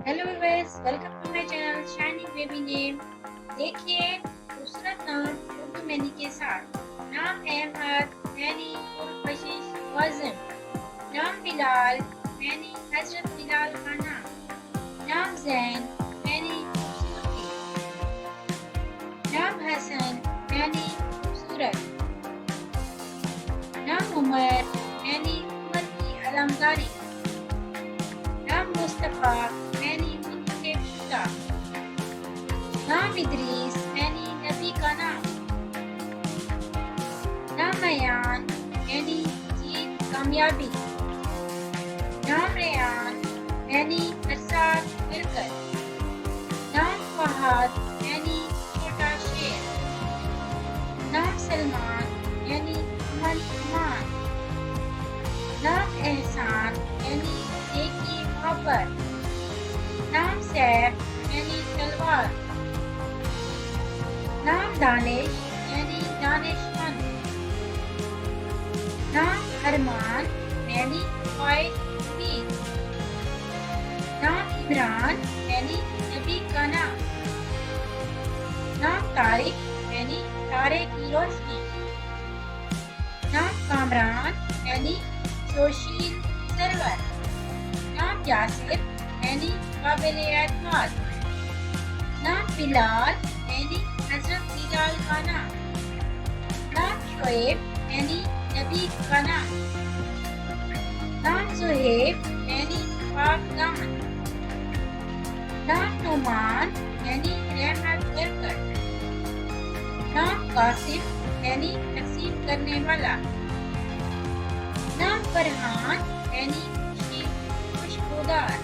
Hello viewers, welcome to my channel shining baby name. देखिए खूबसूरत नाम उर्दू मैनी के साथ। नाम अहमद मैनी पुरकशिश वज़न। नाम बिलाल मैनी हजरत बिलाल का नाम। नाम जैन मैनी खूबसूरती। नाम हसन मैनी खूबसूरत। नाम उमर मैनी उम्र की अलमदारी। नाम मुस्तफ़ा मैनी मुंतखब शुदा। नाम इदरीस मैनी नबी का नाम। नाम मयान मैनी जीत कामयाबी। नाम रेयान मैनी हर साल मिलकर। नाम फहद मैनी छोटा शेर। नाम सलमान मैनी अमन अमान। नाम एहसान मैनी नेकी मोहब्बत। नाम सैफ यानी तलवार। नाम दानिश यानी दानिशमंद। नाम अरमान यानी ख्वाहिश उम्मीद। नाम इमरान यानी नबी का नाम। नाम तारिक यानी तारे की रोशनी। नाम कामरान यानी सोशील सरवर। नाम यासिर यानी काबिल एतमाद। नाम बिलाल यानी हजरत बिलाल का नाम। नाम शोएब यानी नबी का नाम। नाम जुहैब यानी पाक दामन। नाम नुमान यानी रहमत बरकत। नाम कासिम यानी तकसीम करने वाला। नाम फरहान यानी खुशबूदार।